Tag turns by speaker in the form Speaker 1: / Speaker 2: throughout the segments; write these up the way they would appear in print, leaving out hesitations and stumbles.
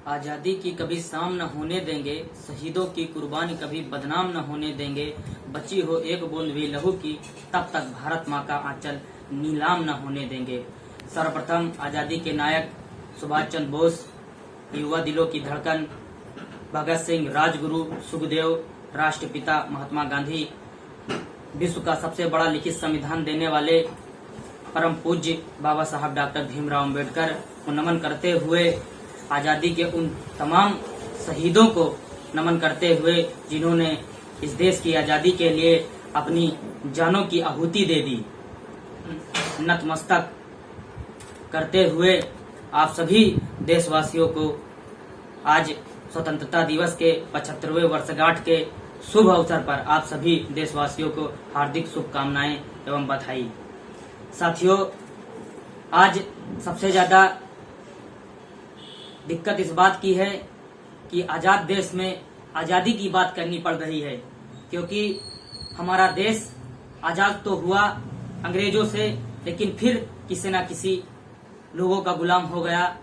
Speaker 1: आजादी की कभी शाम न होने देंगे, शहीदों की कुर्बानी कभी बदनाम न होने देंगे। बची हो एक बूंद भी लहू की, तब तक भारत माँ का आंचल नीलाम न होने देंगे। सर्वप्रथम आजादी के नायक सुभाष चंद्र बोस, युवा दिलों की धड़कन भगत सिंह, राजगुरु सुखदेव, राष्ट्रपिता महात्मा गांधी, विश्व का सबसे बड़ा लिखित संविधान देने वाले परम पूज्य बाबा साहब डॉक्टर भीमराव अंबेडकर को नमन करते हुए, आजादी के उन तमाम शहीदों को नमन करते हुए जिन्होंने इस देश की आजादी के लिए अपनी जानों की आहुति दे दी, नतमस्तक करते हुए आप सभी देशवासियों को आज स्वतंत्रता दिवस के 75वें वर्षगांठ के शुभ अवसर पर आप सभी देशवासियों को हार्दिक शुभकामनाएं एवं बधाई। साथियों, आज सबसे ज्यादा दिक्कत इस बात की है कि आजाद देश में आजादी की बात करनी पड़ रही है, क्योंकि हमारा देश आजाद तो हुआ अंग्रेजों से, लेकिन फिर किसी न किसी लोगों का गुलाम हो गया।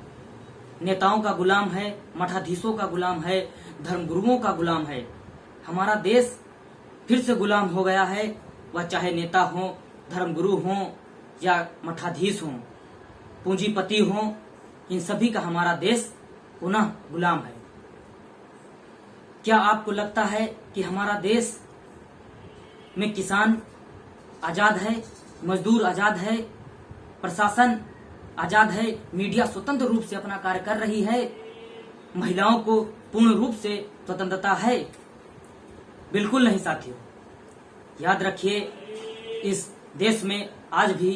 Speaker 1: नेताओं का गुलाम है, मठाधीशों का गुलाम है, धर्मगुरुओं का गुलाम है। हमारा देश फिर से गुलाम हो गया है, वह चाहे नेता हो, धर्मगुरु हो या मठाधीश हो, पूंजीपति हो, इन सभी का हमारा देश पुनः गुलाम है। क्या आपको लगता है कि हमारा देश में किसान आजाद है, मजदूर आजाद है, प्रशासन आजाद है, मीडिया स्वतंत्र रूप से अपना कार्य कर रही है, महिलाओं को पूर्ण रूप से स्वतंत्रता है? बिल्कुल नहीं साथियों। याद रखिए, इस देश में आज भी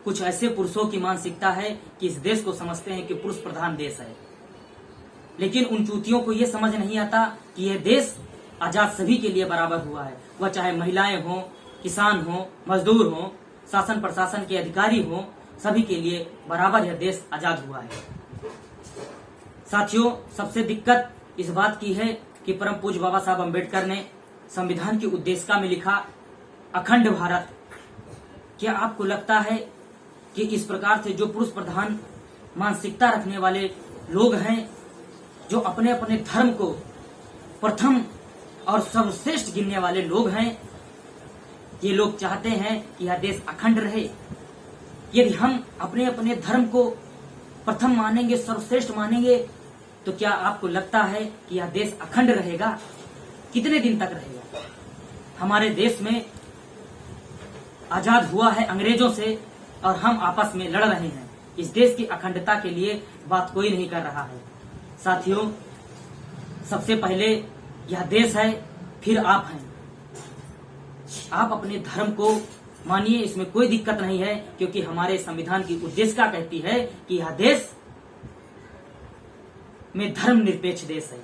Speaker 1: कुछ ऐसे पुरुषों की मानसिकता है कि इस देश को समझते हैं कि पुरुष प्रधान देश है, लेकिन उन चूतियों को यह समझ नहीं आता कि यह देश आजाद सभी के लिए बराबर हुआ है। वह चाहे महिलाएं हों, किसान हों, मजदूर हों, शासन प्रशासन के अधिकारी हों, सभी के लिए बराबर यह देश आजाद हुआ है। साथियों, सबसे दिक्कत इस बात की है कि परम पूज्य बाबा साहब अम्बेडकर ने संविधान की उद्देशिका में लिखा अखंड भारत। क्या आपको लगता है कि इस प्रकार से जो पुरुष प्रधान मानसिकता रखने वाले लोग हैं, जो अपने अपने धर्म को प्रथम और सर्वश्रेष्ठ गिनने वाले लोग हैं, ये लोग चाहते हैं कि यह देश अखंड रहे? यदि हम अपने अपने धर्म को प्रथम मानेंगे, सर्वश्रेष्ठ मानेंगे, तो क्या आपको लगता है कि यह देश अखंड रहेगा? कितने दिन तक रहेगा? हमारे देश में आजाद हुआ है अंग्रेजों से और हम आपस में लड़ रहे हैं। इस देश की अखंडता के लिए बात कोई नहीं कर रहा है। साथियों, सबसे पहले यह देश है, फिर आप हैं। आप अपने धर्म को मानिए, इसमें कोई दिक्कत नहीं है, क्योंकि हमारे संविधान की उद्देशिका कहती है कि यह देश में धर्म निरपेक्ष देश है।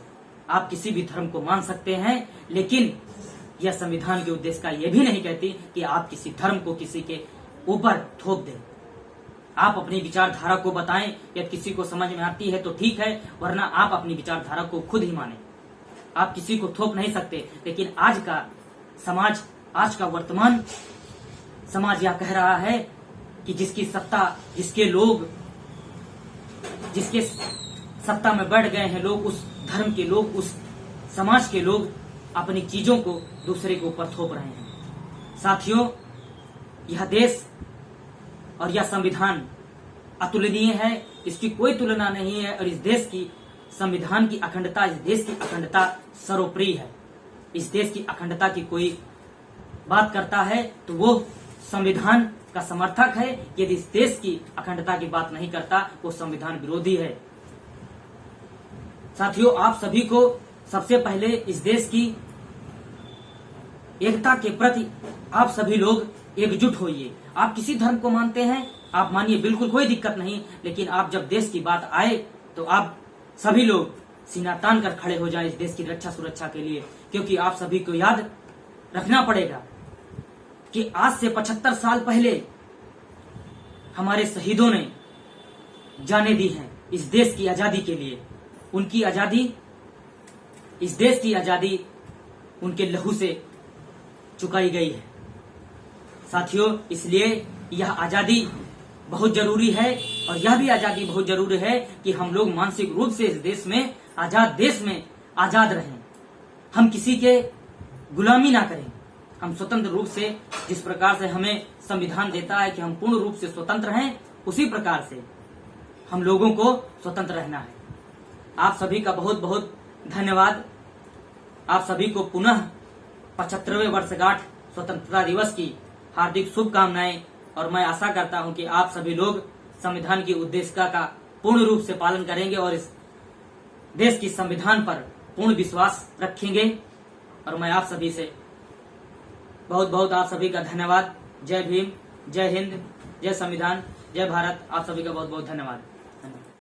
Speaker 1: आप किसी भी धर्म को मान सकते हैं, लेकिन यह संविधान की उद्देशिका यह भी नहीं कहती कि आप किसी धर्म को किसी के ऊपर थोप दें। आप अपनी विचारधारा को बताएं, यदि किसी को समझ में आती है तो ठीक है, वरना आप अपनी विचारधारा को खुद ही मानें। आप किसी को थोप नहीं सकते। लेकिन आज का समाज, आज का वर्तमान समाज यह कह रहा है कि जिसकी सत्ता, जिसके लोग, जिसके सत्ता में बैठ गए हैं लोग, उस धर्म के लोग, उस समाज के लोग अपनी चीजों को दूसरे के ऊपर थोप रहे हैं। साथियों, यह देश और यह संविधान अतुलनीय है, इसकी कोई तुलना नहीं है। और इस देश की संविधान की अखंडता, इस देश की अखंडता सर्वोपरि है। इस देश की अखंडता की कोई बात करता है तो वो संविधान का समर्थक है। यदि इस देश की अखंडता की बात नहीं करता, वो संविधान विरोधी है। साथियों, आप सभी को सबसे पहले इस देश की एकता के प्रति आप सभी लोग एकजुट होइए। आप किसी धर्म को मानते हैं, आप मानिए, बिल्कुल कोई दिक्कत नहीं, लेकिन आप जब देश की बात आए तो आप सभी लोग सीना तान कर खड़े हो जाएं इस देश की रक्षा सुरक्षा के लिए। क्योंकि आप सभी को याद रखना पड़ेगा कि आज से 75 साल पहले हमारे शहीदों ने जानें दी हैं इस देश की आजादी के लिए। उनकी आजादी, इस देश की आजादी उनके लहू से चुकाई गई है। साथियों, इसलिए यह आजादी बहुत जरूरी है और यह भी आजादी बहुत जरूरी है कि हम लोग मानसिक रूप से इस देश में आजाद देश में आजाद रहें, हम किसी के गुलामी ना करें। हम स्वतंत्र रूप से, जिस प्रकार से हमें संविधान देता है कि हम पूर्ण रूप से स्वतंत्र हैं, उसी प्रकार से हम लोगों को स्वतंत्र रहना है। आप सभी का बहुत बहुत धन्यवाद। आप सभी को पुनः 75वें वर्षगांठ स्वतंत्रता दिवस की हार्दिक शुभकामनाएं, और मैं आशा करता हूं कि आप सभी लोग संविधान की उद्देशिका का पूर्ण रूप से पालन करेंगे और इस देश की संविधान पर पूर्ण विश्वास रखेंगे। और मैं आप सभी से बहुत बहुत आप सभी का धन्यवाद। जय भीम, जय हिंद, जय संविधान, जय भारत। आप सभी का बहुत बहुत धन्यवाद।